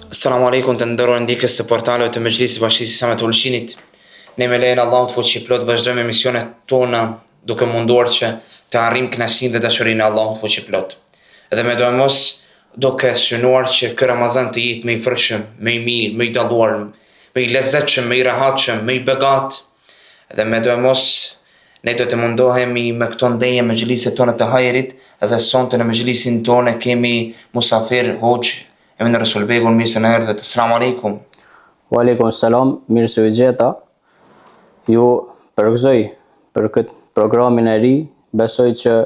Assalamu alaikum të nderuar ndjekës të portaleve të Mexhlisit Bashkisë Islame të Ulqinit. Ne me lejen e Allahut fuqiplot vazhdojmë misionet tona duke munduar që të arrijmë kënaqësinë dhe dashurinë e Allahut fuqiplot. Dhe me mos duke synuar që ky Ramazan të jetë më i frikshëm, më i mirë, më i dalluar, më i lezetshëm, më i rehatshëm, më i begat. Dhe me mos ne do të mundohemi me këto ndjenje Mexhlisit tonë të hajrit dhe sonte në Mexhlisin tonë kemi musafir hoxh Emin Rasul Begun, mirë se na erdhët. Assalamu alaikum. Wa alaikum salam, mirë se u gjeta. Ju përgëzoj për këtë programin e ri, besoj që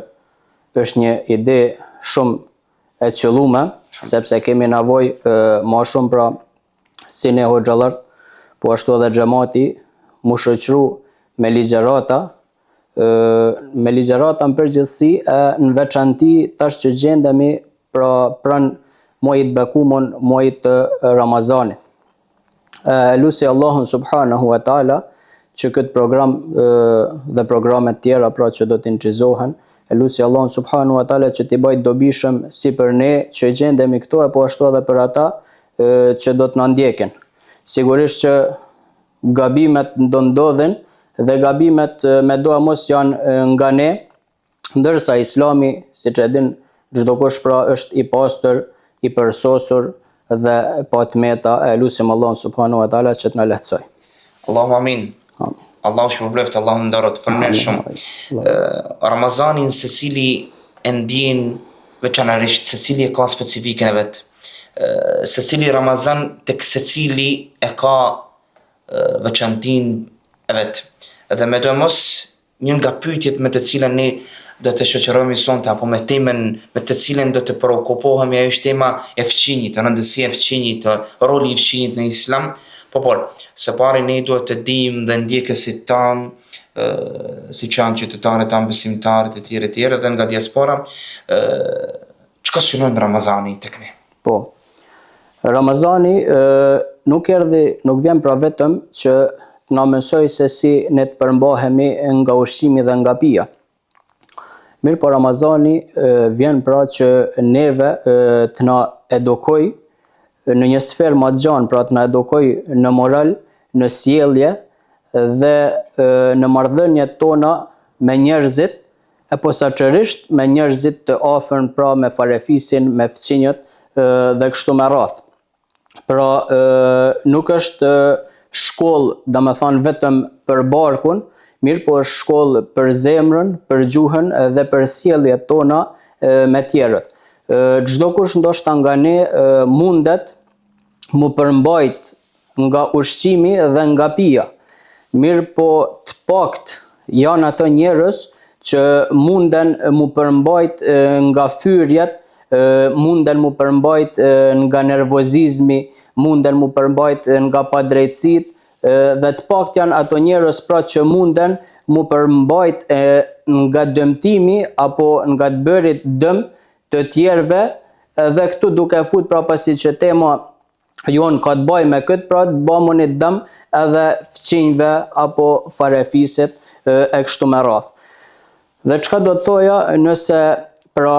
është një ide shumë e qëllume, sepse kemi nevojë më shumë pra si ne hoxhallar, po ashtu edhe xhamati, mu shoqëru me ligjërata, në përgjithësi, në veçanti tash që gjendemi pra pranë muajit bekumon, muajit të Ramazanit. Lusi Allahun subhanahu wa taala që këtë program dhe programet tjera pra që do të incizohen, lusi Allahun subhanahu wa taala që t'i bëjë dobishëm si për ne që gjendemi këtu apo ashtu edhe për ata që do të na ndjekin. Sigurisht që gabimet do ndodhin dhe gabimet me doa mos janë nga ne, ndërsa Islami, siç e din çdo kush pra është i pastër, i përsosur dhe pa të meta, e lusim Allahun subhanahu wa taala që të na lehtësoj. Allahu amin. Amin. Allahu shpërbleft, Allahu ndarot përmirëshëm. Ramazanin secili e ndjen veçanërisht, secili e ka specifikën e vet. Secili Ramazan tek secili e ka veçantinë e vet. Dhe me mos një nga pyetjet me të cilën ne do të shoqërohemi sonte apo me temën me të cilën do të preokupohemi, ajo është tema e fëmijët, rëndësia e fëmijët, roli i fëmijët në Islam. Por, së pari ne duhet të dimë dhe ndjekësit tanë, si që janë qytetarët tanë, besimtarët e tjerë dhe nga diaspora, çka synojnë Ramazani tek ne? Po, Ramazani nuk vjen pra vetëm që të na mësoj se si ne të përmbahemi nga ushqimi dhe nga pija. Mirë po Ramazani vjen pra që neve të na edukoj në një sferë më të gjanë, pra të na edukoj në moral, në sjellje dhe në marrëdhëniet tona me njerëzit, e posaçërisht me njerëzit të afërm, pra me farefisin, me fëmijët dhe kështu me radhë. Pra nuk është shkollë, domethënë vetëm për barkun, mirë po është shkollë për zemrën, për gjuhën dhe për sjelljet tona me tjerët. Çdo kush ndoshta nga ne mundet mu përmbajt nga ushqimi dhe nga pija. Mirë po të pakt janë ato njerëz që munden mu përmbajt nga fyrjet, munden mu përmbajt nga nervozizmi, munden mu përmbajt nga padrejtësit, dhe të pakt janë ato njerëz pra që munden mu përmbajt nga dëmtimi apo nga të bërit dëm të tjerëve, dhe këtu duke fut pra pasi që tema jonë ka të baj me këtë, pra të bëmonit dëm edhe fëmijëve apo farefisit e kështu me radhë. Dhe çka do të thoja nëse pra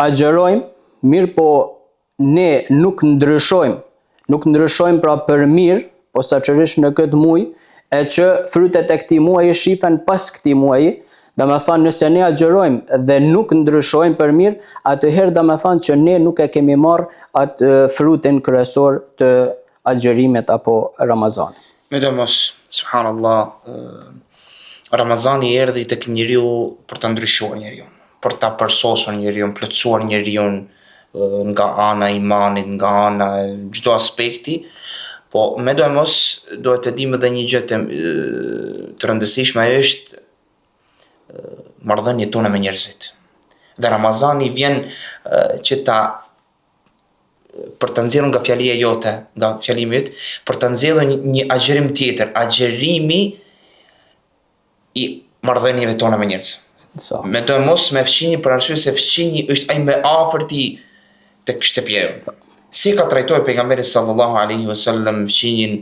agjerojmë, mirë po ne nuk ndryshojmë pra për mirë, posaçërisht në këtë muaj, e që frytet e këtij muaji shifen pas këtij muaji, domethënë nëse ne agjerojmë dhe nuk ndryshojmë për mirë, atëherë domethënë që ne nuk e kemi marrë atë frutin kryesor të agjerimit apo Ramazanit. Me mos, subhanallah, Ramazani erdhi tek njeriu për ta ndryshuar njeriu, për ta përsosur njeriu, plotësuar njeriu nga ana e imanit, nga ana e çdo aspekti. Po, me mos, duhet të dimë edhe një gjë të rëndësishme, ajo është marrëdhëniet tona me njerëzit. Dhe Ramazani vjen që për të nxjerrur nga fjalia jote, nga fjalimi yt, për të nxjerrur një agjerim tjetër, agjerimi i marrëdhënieve tona me njerëz. Me mos me fëmijë për arsye se fëmijë është ai më afërti tek shtëpia. Si ka trajtuar pejgamberi sallallahu alaihi wasallam fëmijën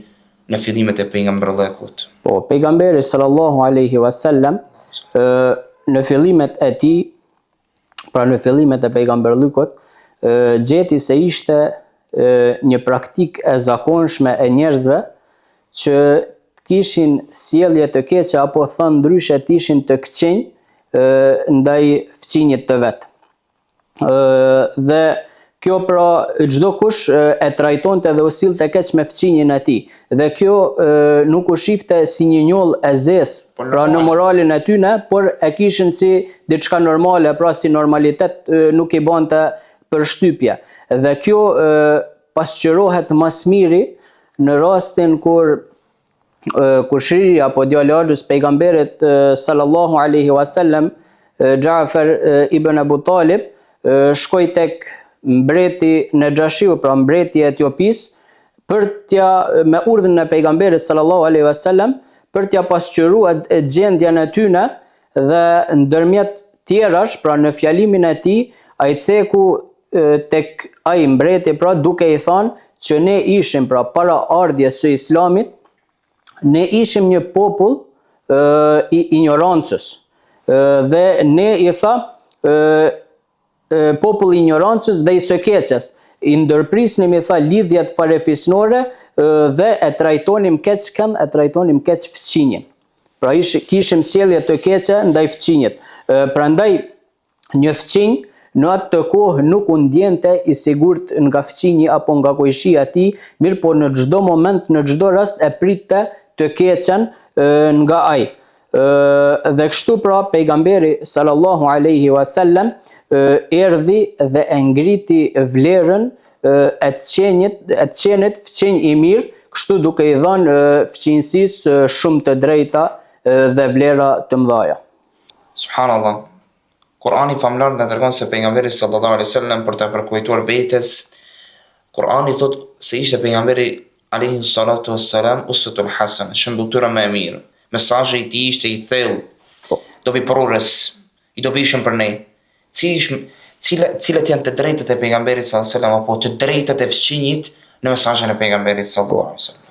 në fillimet e pejgamberllëkut? Po, pejgamberi sallallahu alaihi wasallam në fillimet e tij, pra në fillimet e pejgamberllëkut, gjeti se ishte një praktik e zakonshme e njerëzve që kishin sjellje të keqe apo thënë ndryshe të ishin të këqenj ndaj fëmijët të vet. Dhe kjo pra çdo kush e trajtonte dhe u sillte keq me fëmijën e tij. Dhe kjo nuk u shifte si një njoll e zezë, pra në moralin e tyre, por e kishin si diçka normale, pra si normalitet, nuk i bante përshtypje. Dhe kjo pasqyrohet mas miri në rastin kur kushëria apo djalaxhës pejgamberit sallallahu alaihi wasallam, Ja'far ibn Abu Talib, shkoi tek mbreti Naxhashiu, pra mbreti i Etiopis, me urdhën e pejgamberit sallallahu alaihi wasallam, për t'ia pasqyruar gjendjen e tyre, dhe ndërmjet tjerash, pra në fjalimin e tij, ai ceku tek ai mbreti, pra duke i thënë që ne ishim, pra para ardhjes së Islamit, ne ishim një popull i ignorancës, dhe ne i tha popull i ignorancës dhe i së keqes, i ndërprisnim, i tha, lidhjet farefisnore dhe e trajtonim keq kën, e trajtonim keq fëmijën. Pra kishim sjellje të keqe ndaj fëmijët. Prandaj një fëmijë në atë kohë nuk u ndjente i sigurt nga fëmijë apo nga kojshia e tij, mirë po në çdo moment, në çdo rast e pritte të keqen nga ai. Dhe kështu pra pejgamberi sallallahu alaihi wasallam erdhi dhe e ngriti vlerën e të qenit fëmijë i mirë, kështu duke i dhënë fëmijësisë shumë të drejta dhe vlera të mëdha. Subhanallah. Kurani famlar na tregon se pejgamberi sallallahu alaihi wasallam për ta përkujtuar vetes, Kurani thot se ishte pejgamberi alayhi salatu wassalam uswatul hasana, shëmbëtyra më e mirë. Mesazhi i tij ishte i thellë, dobëprurës, i dobishëm për ne. Cilat janë të drejtat e pejgamberit sallallahu alaihi wasallam apo të drejtat e fëmijët në mesazhin e pejgamberit sallallahu alaihi wasallam.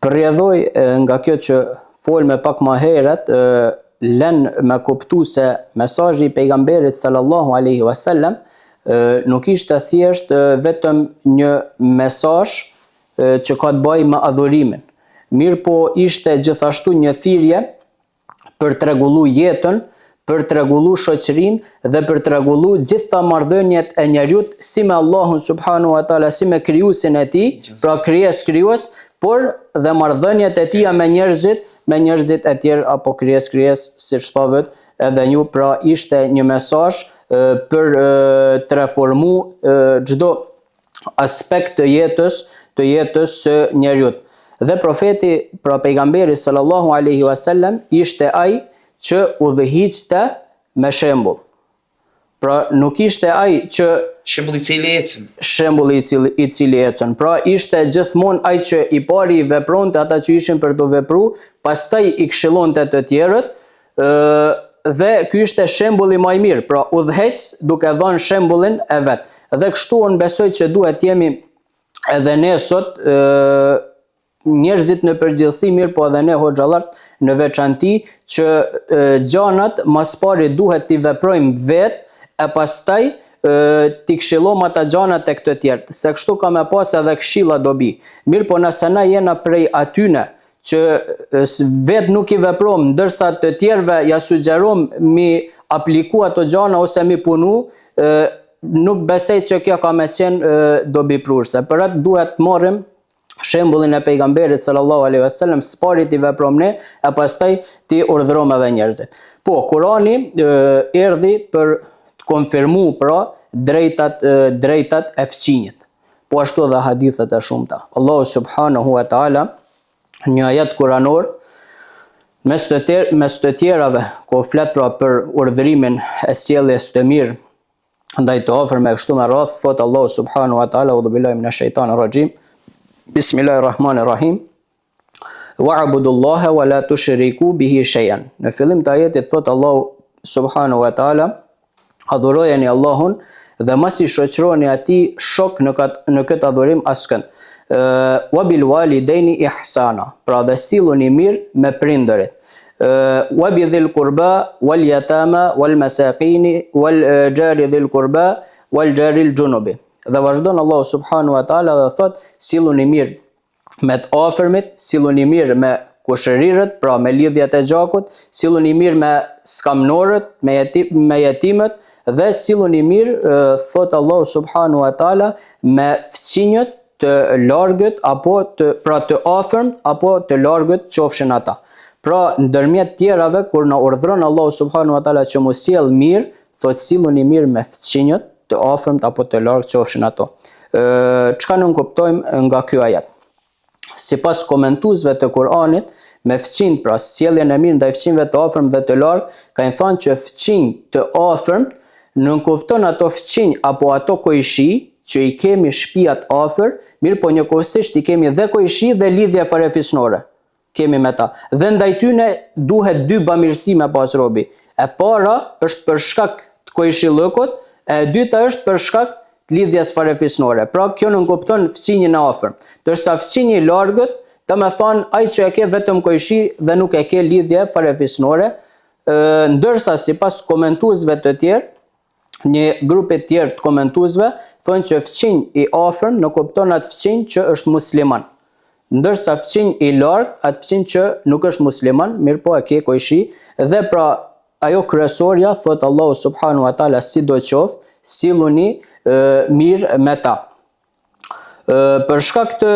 Përrjedhoj nga kjo që folme pak më herët, lën me kuptu se mesazhi i pejgamberit sallallahu alaihi wasallam nuk ishte thjesht vetëm një mesazh që ka të bëjë me adhurimin. Mirë po ishte gjithashtu një thirrje për të rregulluar jetën, për të rregulluar shoqërinë dhe për të rregulluar gjitha marrëdhëniet e njerëzit si me Allahun subhanahu wa taala, si me krijuesin e tij, pra krijues, por dhe marrëdhëniet e tij me njerëzit e tjerë apo krijes, siç thovet edhe ju, pra ishte një mesazh për të reformuar çdo aspekt të jetës së njerëzit. Dhe profeti, pra pejgamberi sallallahu alaihi wasallam, ishte ai që udhëhiqte me shembull. Pra nuk ishte ai që shembulli i cili ecën. Pra ishte gjithmonë ai që i pari i vepronte ata që ishin për të vepruar, pastaj i këshillonte të tjerët, dhe ky ishte shembulli më i mirë. Pra udhëheq duke dhënë shembullin e vet. Dhe kështu unë besoj që duhet jemi edhe ne sot, njerëzit në përgjithësi, mirë po edhe ne hoxhallar në veçanti, që gjanat mas pari duhet t'i veprojmë vetë, e pastaj t'i këshillojmë ata gjanat tek të tjerë, se kështu ka me pas edhe këshilla dobi. Mirë po nëse na jena prej atyne që vetë nuk i veprojmë, ndërsa të tjerëve ja sugjerojmë mi apliku ato gjana ose mi punu, nuk besej që kjo ka me qenë dobi prurse. Për atë duhet marrim shembullin e pejgamberit sallallahu alaihi wasallam, s'pari t'i veprojmë ne, e pastaj t'i urdhërojmë edhe njerëzit. Po Kurani erdhi për të konfirmuar pra drejtat e fëmijët. Po ashtu edhe hadithet e shumta. Allahu subhanahu wa taala një ajet kuranor, mes të tjerave ku flet pra për urdhërimin e sjelljes të mirë ndaj të afërme kështu me radhë, thot Allahu subhanahu wa taala, udhu billahi minash shaitanir rajim, Bismillahirrahmanirrahim, wa'budullaha wa la tushriku bihi shay'an. Në fillim të ajetit thot Allahu subhanahu wa taala, adhurojeni Allahun dhe mos i shoqëroni atij shok në këtë adhurim askënd. Wa bil walidaini ihsana, pra dhe silluni mirë me prindërit. Wa bi dhil qurba wal yatama wal masakini wal jari dhil qurba wal jari al junubi. Dhe vazhdon Allahu subhanahu wa taala dhe thot: "Silluni mirë me të afërmit, silluni mirë me kushërirët, pra me lidhjet e gjakut, silluni mirë me skamnorët, me jetimët dhe silluni mirë, thot Allahu subhanahu wa taala, me fëmijët të largët apo të afërmt apo të largët qofshin ata." Pra, ndërmjet tjerave, kur na urdhron Allahu subhanahu wa taala që mos sjell mirë, thot silluni mirë me fëmijët të afërmt apo të largët qofshin ato. Çka ne kuptojmë nga ky ajet? Sipas komentuesve të Kuranit, me fëmijët, pra sjelljen e mirë ndaj fëmijëve të afërm dhe të larg, kanë thënë që fëmijë të afërm nënkupton ato fëmijë apo ato kojshi që i kemi shtëpiat afër, mirë po njëkohësisht i kemi dhe kojshi dhe lidhje farefisnore. Kemi me ta. Dhe ndaj tyne duhet dy bamirësi me pas robi. E para është për shkak të kojshillëkut, e dyta është për shkak të lidhjes farefisnore. Pra kjo nënkupton fëmijën e afërm. Ndërsa fëmijë i largët, domethënë ai që e ke vetëm kojshi dhe nuk e ke lidhje farefisnore, ndërsa sipas komentuesve të tjerë, një grup e tjerë të komentuesve thonë që fëmijë i afërm nënkupton atë fëmijë që është musliman. Ndërsa fëmijë i larg, atë fëmijë që nuk është musliman, mirë po e ke kojshi, dhe pra ajo kryesorja, thot Allahu subhanahu wa taala, sidoqoftë, silluni mirë me ta. Për shkak të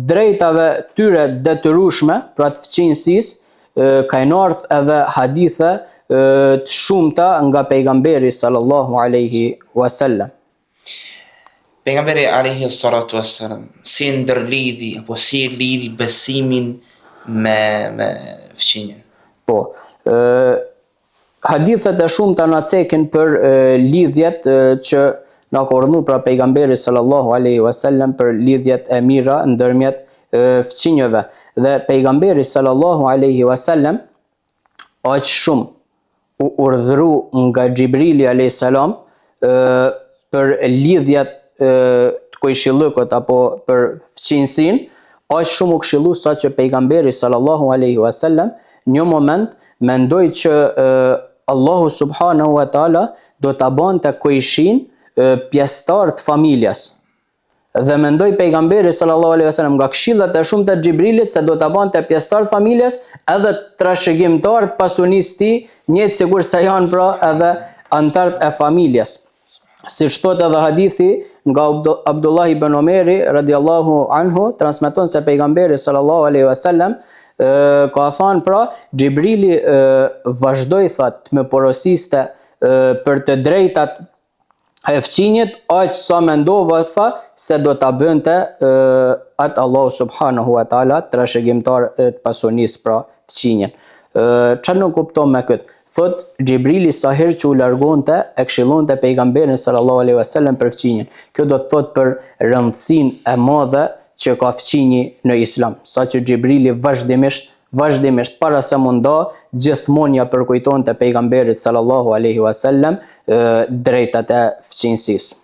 drejtave tyre detyrueshme, pra të fëmijësisë, kanë ardhur edhe hadithe të shumta nga pejgamberi sallallahu alaihi wasallam. Pejgamberi alayhi salatu wassalam, si ndërlidhi apo si lidhi besimin me fëmijën? Po, hadithet e shumta na cekin për lidhjet që na ka urdhëruar pra pejgamberi sallallahu alaihi wasallam për lidhjet e mira ndërmjet fëmijëve. Dhe pejgamberi sallallahu alaihi wasallam aq shumë u urdhëru nga Xhibrili alayhis salam për lidhjet të kojshillëkut apo për fëmijësin, aq shumë u këshillu sa që pejgamberi sallallahu alaihi wasallam një moment mendoi që Allahu subhanahu wa taala do ta bante kojshin pjesëtar të familjes. Dhe mendoi pejgamberi sallallahu alaihi wasallam nga këshillat e shumta të Xhibrilit se do ta bante pjesëtar të familjes edhe trashëgimtar të pasunisë tij, njëjtë sikur sa janë pra edhe antarët e familjes. Siç thot edhe hadithi nga Abdullah ibn Omeri radiallahu anhu, transmeton se pejgamberi sallallahu alaihi wasallam ka thënë pra, Xhibrili vazhdoi thot me porosiste për të drejtat e fëmijët, aq sa mendova tha se do ta bënte atë Allahu subhanahu wa taala trashëgimtar të pasunisë pra fëmijën. Çfarë nuk kupton me këtë? Thot Xhibrili sa herë që u largonte e këshillonte pejgamberin sallallahu alaihi wasallam për fëmijën. Kjo do të thot për rëndësinë e madhe që ka fëmijë në Islam. Saqë Xhibrili vazhdimisht para se munda gjithmonë ja përkujtonte pejgamberit sallallahu alaihi wasallam drejtat e fëmijësisë.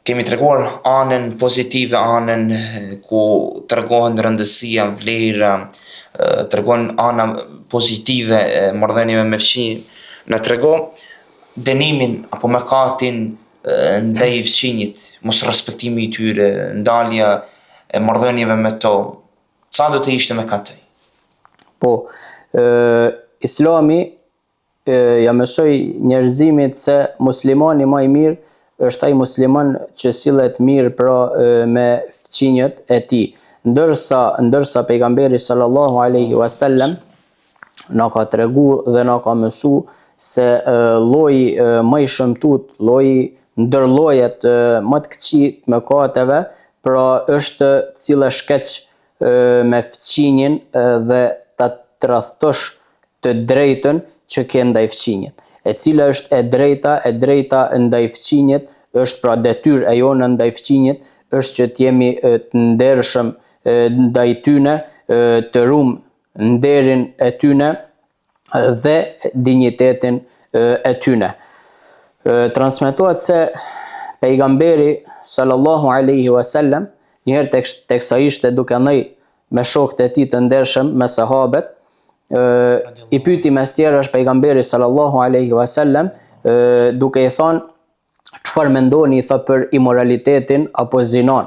Kemi treguar anën pozitive, anën ku tregohen rëndësia, vlera, tregon ana pozitive e marrëdhënieve me fëmijën. Na trego dënimin apo mëkatin ndaj fëmijët, mos respektimi i tyre, ndalja e marrëdhënieve me to. Sa do të ishte mëkati? Po, Islami ja mësoi njerëzimit se muslimani më i mirë është ai musliman që sillet mirë pra me fëmijët e tij. Ndërsa pejgamberi sallallahu alaihi wasallam na ka tregu dhe na ka mësu se lloji më i shëmtut, lloji ndër llojet më të këqij të mëkateve, pra është cila shkeq me fëmijën dhe ta tradhtosh të drejtën që ke ndaj fëmijët. E cila është e drejta ndaj fëmijët është pra detyrë e jone ndaj fëmijët, është që të jemi të ndershëm ndaj tyne, të rumë nderin e tyne dhe dinjitetin e tyne. Transmetohet se pejgamberi sallallahu alaihi wasallam njëherë teksa ishte duke ndaj me shokët e tij të ndershëm, me sahabët, i pyeti mes tjerash pejgamberi sallallahu alaihi wasallam duke i thënë çfarë mendoni, I tha, për imoralitetin apo zinon.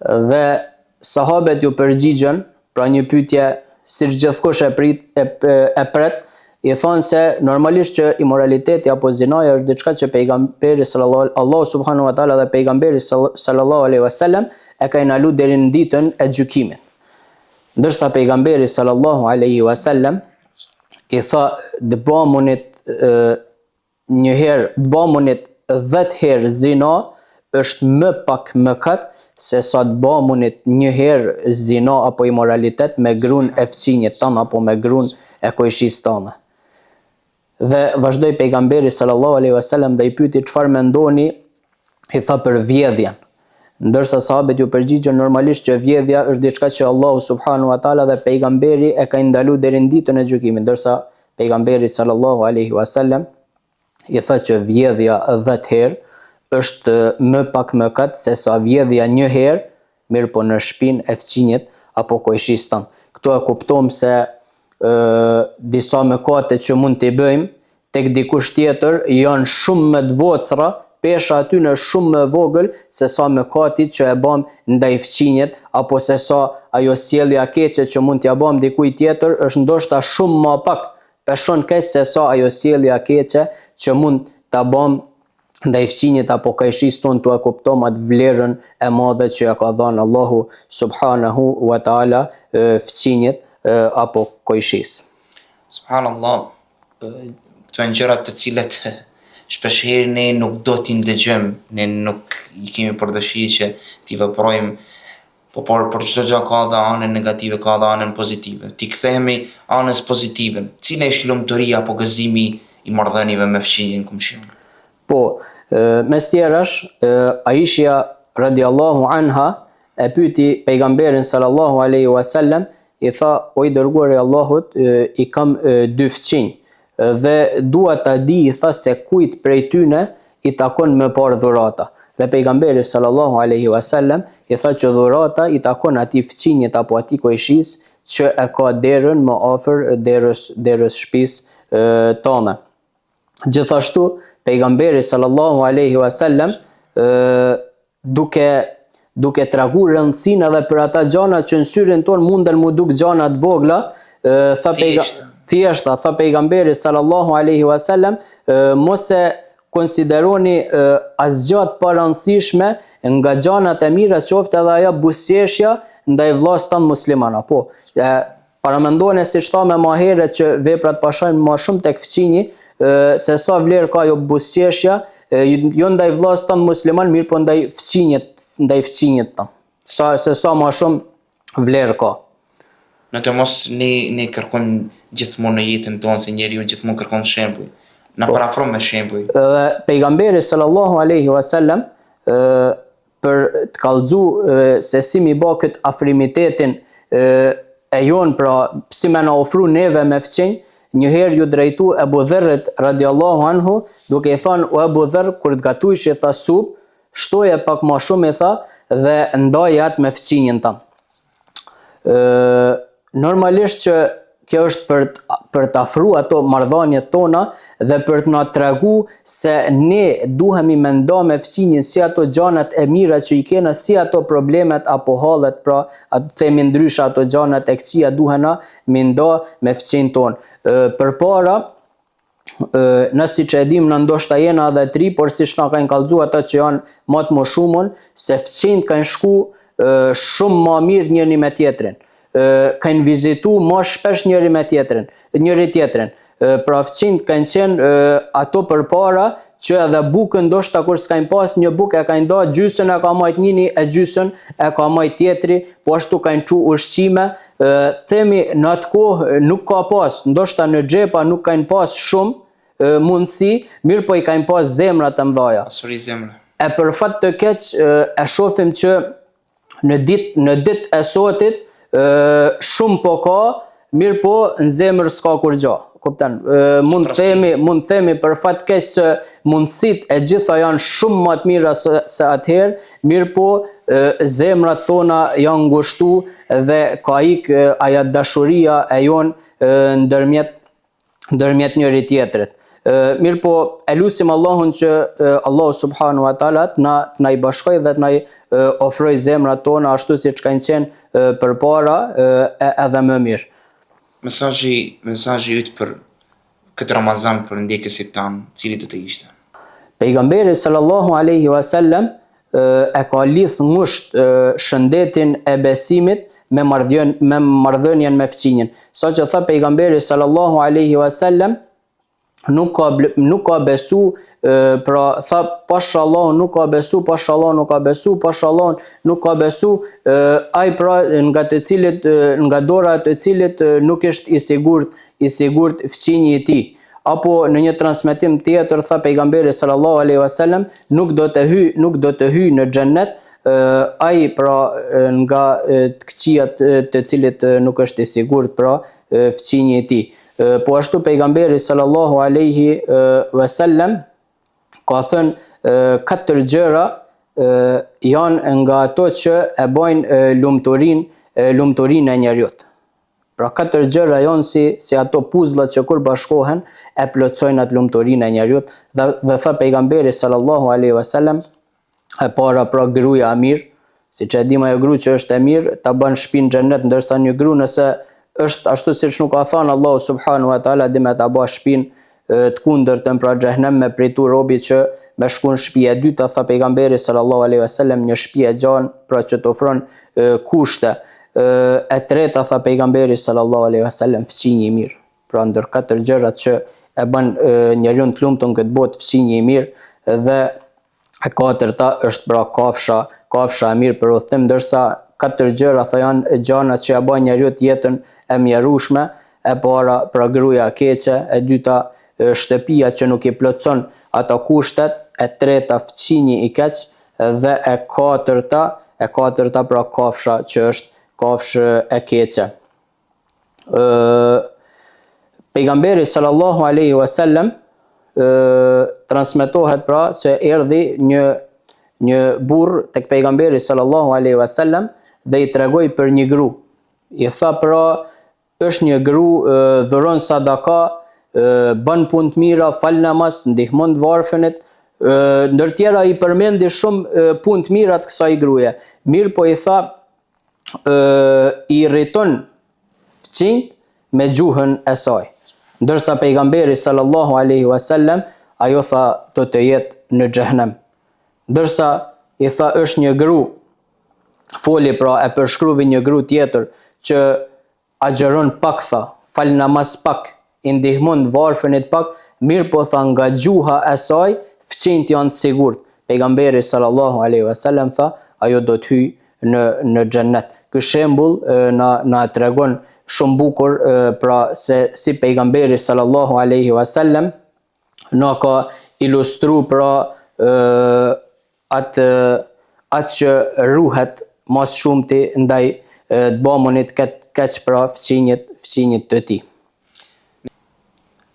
Dhe sahabet ju përgjigjen pra një pyetje siç gjithkush e pret, I thonë se normalisht që imoraliteti apo zinaja është diçka që pejgamberi Allahu subhanahu wa taala dhe pejgamberi sallallahu alaihi wasallam e ka ndaluar deri në ditën e gjykimit. Ndërsa pejgamberi sallallahu alaihi wasallam I tha bëmunit 10 herë zina është më pak mëkat se sa të bëmunit një herë zina apo imoralitet me gruan e fëmijët tanë apo me gruan e kojshisë tanë. Dhe vazhdoi pejgamberi sallallahu alaihi wasallam dhe I pyeti çfarë mendoni, I tha për vjedhjen. Ndërsa sahabët ju përgjigjen normalisht që vjedhja është diçka që Allahu subhanahu wa taala dhe pejgamberi e ka ndaluar deri në ditën e gjykimit, ndërsa pejgamberi sallallahu alaihi wasallam I tha që vjedhja 10 herë është më pak mëkat se sa vjedhja një herë, mirë po në shtëpinë e fëmijët apo kojshisë tanë. Këtu e kuptojmë se disa mëkate që mund t'i bëjmë tek dikush tjetër janë shumë më të vogla, pesha aty në shumë më vogël se sa mëkati që e bëm ndaj fëmijët apo se sa ajo sjellje e keqe që mund t'ia bëm dikujt tjetër është ndoshta shumë më pak peshon keq se sa ajo sjellje e keqe që mund ta bëm ndaj fëmijët apo kajshisë tonë, tu e kuptojmë atë vlerën e madhe që ja ka dhënë Allahu subhanahu wa taala fëmijët apo kojshisë. Subhanallah, këto janë gjëra të cilat shpeshherë ne nuk do t'i ndëgjojmë, ne nuk I kemi për dëshirë që t'i veprojmë, por për çdo gjë ka dhe anën negative, ka dhe anën pozitive. Ti kthehemi anës pozitive. Cila është lumturia apo gëzimi I marrëdhënieve me fëmijën kumshin? Po, mes tjerash, Aisha radiallahu anha e pyeti pejgamberin sallallahu alaihi wasallam, I tha, o I dërguari I Allahut, I kam 2 fëmijë dhe dua ta di, I tha, se kujt prej tyne I takon më parë dhurata. Dhe pejgamberi sallallahu alaihi wasallam I tha që dhurata I takon atij fëmijët apo atij kojshisë që e ka derën më afër derës shtëpisë tonë. Gjithashtu pejgamberi sallallahu alaihi wasallam duke treguar rëndësinë edhe për ata gjana që në syrin ton munden mu duk gjana të vogla, tha pejgamberi sallallahu alaihi wasallam, mos e konsideroni asgjë të parëndësishme nga gjanat e mira, qoftë edhe ajo buzëqeshja ndaj vllazës tan musliman. Po, paramendoni siç thamë më herët që veprat pashojnë më shumë tek fëmijë se sa vlerë ka ajo buzëqeshja, jo ndaj vllazës tan musliman, mirë po ndaj fëmijët tan. Se sa më shumë vlerë ka. Në të mos ne kërkon gjithmonë në jetën tonë se njeriu gjithmonë kërkon shembuj. Na parafron me shembuj. Dhe pejgamberi sallallahu alaihi wasallam për të kallëzuar se si mi bë kët afrimitetin e jon, pra si më na ofru neve me fëmijë, njëherë ju drejtu Ebu Dherrit radiallahu anhu, duke I thënë, o Ebu Dherr, kur të gatuish I tha sup, shtoje pak më shumë I tha dhe ndaje atë me fëmijën tan. Normalisht që kjo është për të afruar ato marrëdhëniet tona dhe për të na tregu se ne duhemi me nda me fëmijën si ato gjanat e mira që I kena, si ato problemet apo hallet, pra atë themi ndryshe ato gjanat e këqija duhena me nda me fëmijën tonë. Përpara, në siç e dim, në ndoshta jena edhe tri, por siç na kanë kallëzuar ata që janë më të moshumën, se fëmijët kanë shku shumë më mirë njëri me tjetrin. Kanë vizitu më shpesh njëri tjetrin. Pra fëmijët kanë qenë ato përpara që edhe bukën ndoshta kur s'kajnë pas një bukë e kanë dalë gjysën e ka marrë njëri e gjysën e ka marrë tjetri, po ashtu kanë çu ushqime, themi në atë kohë nuk ka pas, ndoshta në xhepa nuk kanë pas shumë mundësi, mirë po I kanë pas zemra të mëdha. Pasuri zemra. E për fat të keq e shohim që në ditë e sotit shumë po ka, mirë po në zemër s'ka kur gjë. Kupton? Mund themi për fat keq se mundësitë e gjitha janë shumë më të mira se atëherë, mirë po zemrat tona janë ngushtu dhe ka ajo dashuria e jon ndërmjet njëri tjetrit. Mirë po, e lusim Allahun që Allahu subhanahu wa taala na i bashkoj dhe na i ofroj zemrat tona ashtu siç kanë qenë përpara edhe më mirë. Mesazhi yt për këtë Ramazan për ndjekësit tanë, cili do të ishte? Pejgamberi sallallahu alaihi wasallam e ka lidh ngusht shëndetin e besimit me marrëdhënien me fëqinjen. Sa që tha pejgamberi sallallahu alaihi wasallam, nuk ka besu, pra tha pashallah nuk ka besu, pashallah nuk ka besu, pashallah nuk ka besu, ai pra nga dora të cilit nuk është i sigurt fëqinji i tij. Apo në një transmetim tjetër tha pejgamberi sallallahu alaihi wasallam, nuk do të hyj në xhennet ai pra nga të këqijat të cilit nuk është i sigurt pra fëqinji i tij. Po ashtu pejgamberi sallallahu alaihi wasallam ka thënë 4 gjëra janë nga ato që e bojnë lumturinë e njerëzit. Pra 4 gjëra janë si ato puzllat që kur bashkohen e plotësojnë atë lumturinë e njerëzit dhe tha pejgamberi sallallahu alaihi wasallam, e para pra gruaja e mirë, siç e dim ajo grua që është e mirë ta bën shtëpinë në xhennet, ndërsa një grua nëse është ashtu siç nuk ka thënë Allahu subhanahu wa taala, dhe me ta bë shtëpinë të kundërtën pra xhehenem me pritur robit që me shkuën shtëpia e dytë, tha pejgamberi sallallahu alaihi wasallam, një shtëpi e gjan pra që të ofron kushte. E treta tha pejgamberi sallallahu alaihi wasallam, fëqinji i mirë. Pra ndër 4 gjërat që e bën njeriu të lumtur këtë botë, fëqinji i mirë, dhe e katërta është pra kafsha e mirë për udhtim, ndërsa 4 gjëra tha janë gjanat që e bën njeriu jetën e mjerueshme. E para pra gruaja e keqe, e dyta shtëpia që nuk i plotson ata kushtet, e treta fëqinji i keq, dhe e katërta pra kafsha që është kafshë e keqe. Pejgamberi sallallahu alaihi wasallam transmetohet pra se erdhi një burr tek pejgamberi sallallahu alaihi wasallam dhe i tregoi për një gru. I tha pra është një gru, dhuron sadaka, bën punë të mira, fal namaz, ndihmon të varfënit, ndër tjera i përmendi shumë punë të mira të kësaj gruaje. Mirë po i tha i rriton fëqinjt me gjuhën e saj. Ndërsa pejgamberi sallallahu alaihi wasallam ajo tha do të jetë në xhehenem. Ndërsa i tha është një gru, foli pra e përshkruvi një gru tjetër që agjeron pak, tha, fal namaz pak, i ndihmon varfënit pak, mirë po tha nga gjuha e saj fëqinjt janë të sigurt. Pejgamberi sallallahu alaihi wasallam tha ajo do të hyjë në xhennet. Ky shembull na tregon shumë bukur pra se si pejgamberi sallallahu alaihi wasallam na ka ilustru pra atë që ruhet mas shumti ndaj të bamonit keq pra fëqinjit të tij.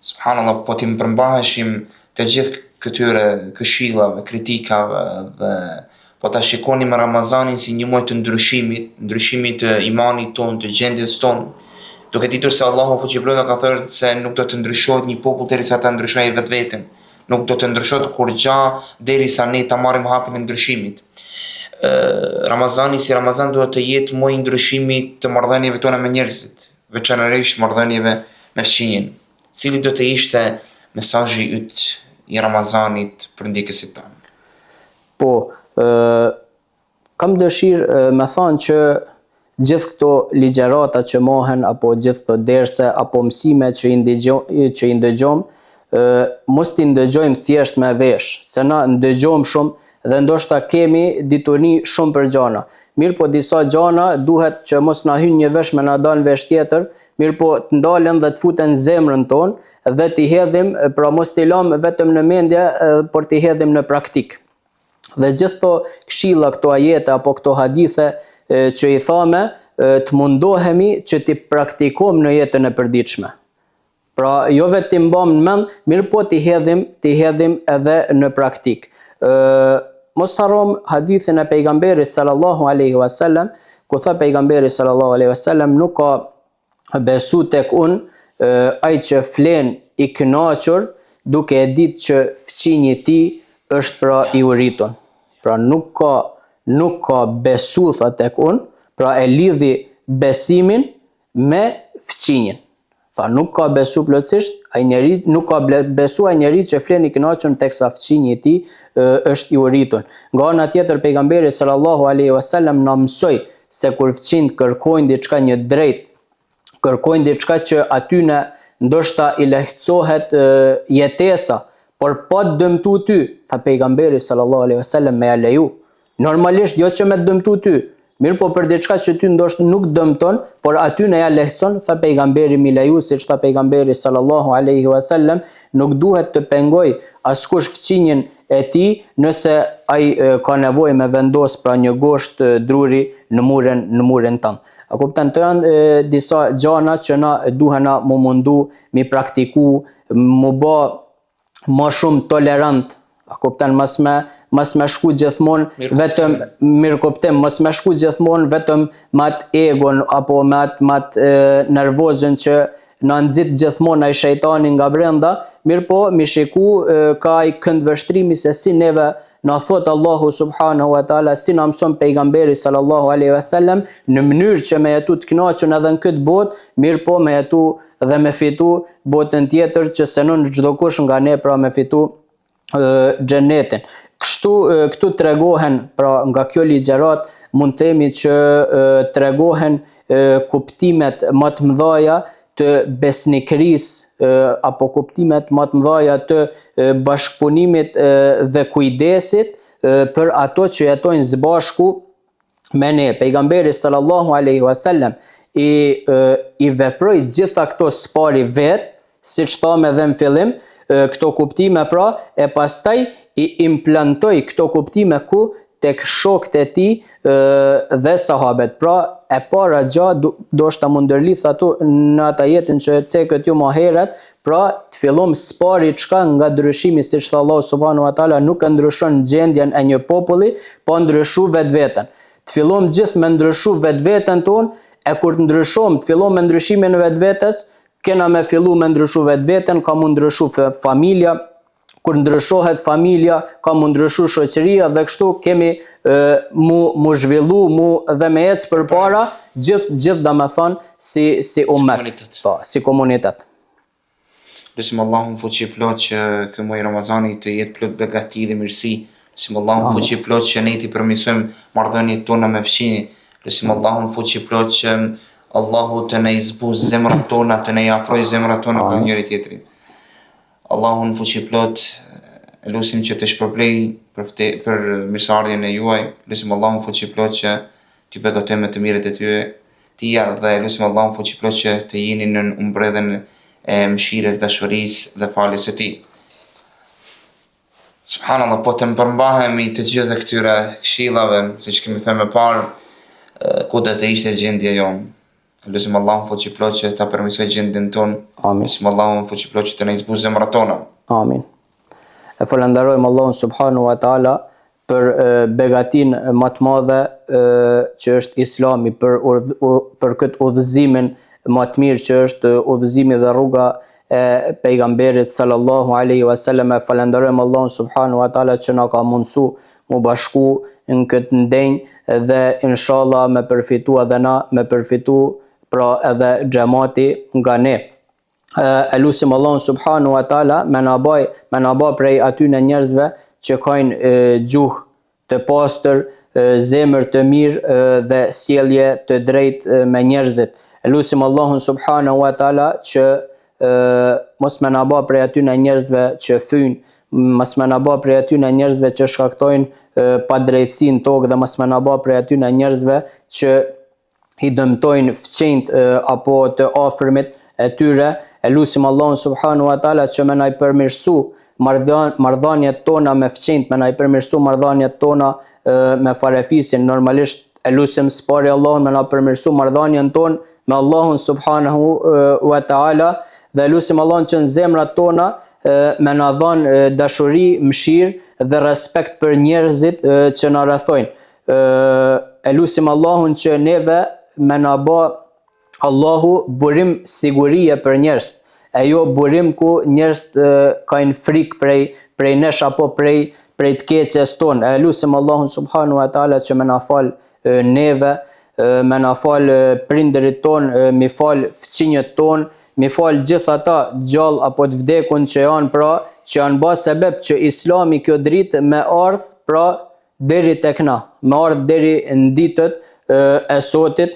Subhanallah, po ti më përmbaheshim të gjithë këtyre këshillave, kritikave dhe po ta shikonim Ramazanin si një muaj të ndryshimit të imanit ton, të gjendjes ton, duke ditur se Allahu fuqiplot ka thënë se nuk do të ndryshohet një popull derisa ta ndryshojë vetveten. Nuk do të ndryshohet kurrë derisa ne ta marrim hapin e ndryshimit. Ramazani si Ramazan duhet të jetë muaji i ndryshimit të marrëdhënieve tona me njerëzit, veçanërisht marrëdhënieve me fëmijën. Cili do të ishte mesazhi yt i Ramazanit për ndjekësit tanë? Po, kam dëshirë me thënë që gjithë këto ligjërata që mohen, apo gjithë këto derse, apo mësime që i ndëgjojmë, mos t'i ndëgjojmë thjesht me vesh, se na ndëgjojmë shumë dhe ndoshta kemi dituri shumë për gjana. Mirë po disa gjana duhet që mos na hyjnë një vesh me na dalë vesh tjetër, mirë po të ndalen dhe të futen zemrën tonë dhe t'i hedhim, pra mos t'i lëmë vetëm në mendje, por t'i hedhim në praktik. Dhe gjithë këto këshilla, këto ajete apo këto hadithe që i thame, të mundohemi që t'i praktikojmë në jetën e përditshme. Pra jo vetë t'i mbam në mend, mirë po t'i hedhim edhe në praktik. Mos të harrom hadithin e pejgamberit sallallahu alaihi wasallam, ku tha pejgamberi sallallahu alaihi wasallam, nuk ka besu tek unë ai që flen i kënaqur duke e ditë që fëqinji i tij është pra i uritur. Pra nuk ka besu tek unë, pra e lidhi besimin me fëqinjen. Tha nuk ka besu plotësisht, nuk ka besu ai njeri që flen i kënaqur teksa fëqinji i tij është i uritur. Nga ana tjetër pejgamberi sallallahu alaihi wasallam na mësoi se kur fëqinjt kërkojnë diçka një drejt, kërkojnë diçka që atyne ndoshta i lehtësohet jetesa, por pa të dëmtu ty, tha pejgamberi sallallahu alaihi wasallam me ja leju. Normalisht jo që me dëmtu ty, mirë po për diçka që ty ndoshta nuk dëmton, por aty në ja lehtëson, tha pejgamberi mi leju, siç tha pejgamberi sallallahu alaihi wasallam, nuk duhet të pengoj askush fëqinjen e tij nëse ai ka nevojë me vendos pra një gosht druri në muren tënd. A kupton, të janë disa gjëra që na duhena mu mundu mi praktiku, mu bë më shumë tolerant. A kupton, mos me shku gjithmonë vetëm mirë kuptim, mos me shku gjithmonë vetëm me atë egon apo me atë nervozën që na nxit gjithmonë ai shejtani nga brenda, mirë po mi shiku ka ai këndvështrimi se si neve na thot Allahu subhanahu wa taala, si na mëson pejgamberi sallallahu alaihi wasallam në mënyrë që me jetu të kënaqur edhe në këtë botë, mirë po me jetu dhe me fitu botën tjetër që sënon çdo kush nga ne pra me fitu xhenetin. Këtu tregohen pra nga kjo ligjërat mund themi që tregohen kuptimet më të mëdha të besnikërisë apo kuptimet më të mëdha të bashkëpunimit dhe kujdesit për ato që jetojnë së bashku me ne. Pejgamberi sallallahu alaihi wasallam i veproi gjitha këto spari vet, siç thamë edhe në fillim, këto kuptime pra, e pastaj i implantoi këto kuptime ku tek shokët e tij dhe sahabet. Pra e para gjë do shta mund ndërlidh ato në ata jetën që cekët ju më herët, pra të fillom spari çka nga ndryshimi, siç tha Allahu subhanahu wa taala, nuk e ndryshon gjendjen e një populli, po ndryshu vetveten. Të fillom gjithë me ndryshu vetveten tonë, e kur të ndryshom, të fillom me ndryshimin e vetvetes, kena me fillu me ndryshu vetveten, ka mund ndryshu familja, kur ndryshohet familja, ka mund ndryshu shoqëria dhe kështu kemi mu zhvillu, dhe me ecë përpara gjithë domethënë si ummet, si komunitet. Lusim Allahun fuqi plot që ky muaj Ramazani të jetë plot begati dhe mirësi. Lusim Allahun fuqi plot që ne t'i përmirësojmë marrëdhëniet tona me fëmijë. Lusim Allahun fuqi plot që Allahu të na zbuz zemrat tona, të na afroj zemrat tona për njëri tjetrin. Allahun fuqi plot, lusim që të shpërblej për mirësiardhjen e juaj. Lusim Allahun fuqi plot që t'ju begatojmë me të mirët e tia dhe lusim Allahun fuqi plot që të jeni në umbredhen e mëshirës, dashurisë dhe faljes së tij. Subhanallah, po të përmbahemi të gjitha këtyre këshillave, siç kemi thënë më parë, ku do të ishte gjendja jonë. Lusim Allahun fuqi plot që ta përmirësoj gjendjen tonë. Lusim Allahun fuqi plot që të na zbuzë zemrat tona. Amin. E falenderojmë Allahun subhanahu wa taala për begatin më të madhe që është Islami, për këtë udhëzimin më të mirë që është udhëzimi dhe rruga e pejgamberit sallallahu alaihi wasallam. E falenderojmë Allahun subhanahu wa taala që na ka mundsu mu bashku në këtë ndenjë dhe inshallah me përfitu edhe na, me përfitu pra edhe xhamati nga ne. E lusim Allahun subhanahu wa taala me na bë prej atyne njerëzve që kanë gjuhë të pastër, zemër të mirë dhe sjellje të drejtë me njerëzit. E lusim Allahun subhanahu wa taala që mos me na bë prej atyne njerëzve që fyjnë, mos me na bë prej atyne njerëzve që shkaktojnë padrejtësi në tokë, dhe mos me na bë prej atyne njerëzve që i dëmtojnë fëmijët apo të afërmit e tyre. E lusim Allahun subhanahu wa taala që me na i përmirësu marrëdhëniet tona me fëmijët, me na i përmirësu marrëdhëniet tona me farefisin. Normalisht e lusim spari Allahun me na përmirësu marrëdhënien tonë me Allahun subhanahu wa taala, dhe lusim Allahun që në zemrat tona me na dhënë dashuri, mëshirë dhe respekt për njerëzit që na rrethojnë. E lusim Allahun që neve me na bë Allahu burim sigurie për njerëz. e jo burim ku njerëz kanë frikë prej nesh apo prej të keqes tonë. E lutim Allahun subhanahu wa taala që më na fal neve, më na fal prindërit tonë, mi fal fëmijët tonë, mi fal gjithë ata gjallë apo të vdekun që janë pra, që janë bërë sebeb që Islami kjo dritë me ardh pra deri tek na, me ardh deri në ditët e sotit.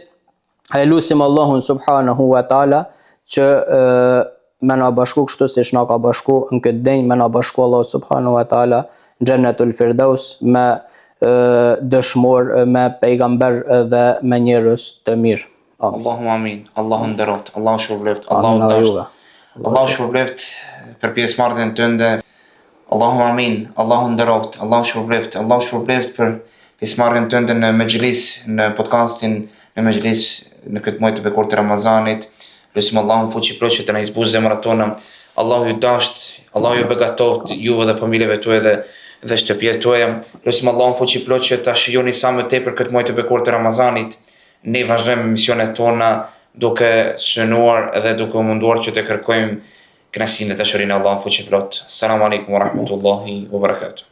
E lutim Allahun subhanahu wa taala që me na bashku kështu siç na ka bashku në këtë denjë, me na bashku Allah subhanahu wa taala në Xhennetul Firdaus me dëshmor, me pejgamber dhe me njerëz të mirë. Allahumma amin. Allahu nderoft, Allahu shpërbleft, Allahu dasht. Allahu shpërbleft për pjesëmarrjen tënde. Allahumma amin. Allahu nderoft, Allahu shpërbleft, Allahu shpërbleft për pjesëmarrjen tënde në mexhlis, në podcastin në mexhlis në këtë muaj të bekur të Ramazanit. Lutim Allahun fuqi plot të na zbuzë zemrat tona. Allahu ju dasht, Allahu ju begatoft juve dhe familjeve tuaja dhe shtëpiat tuaja. Lutim Allahun fuqi plot që ta shijoni sa më tepër këtë muaj të bekur të Ramazanit. Ne vazhdojmë misionet tona duke synuar dhe duke munduar që të kërkojmë kënaqësinë dhe dashurinë e Allahut fuqiplot. Selam aleikum wa rahmatullahi wa barakatuh.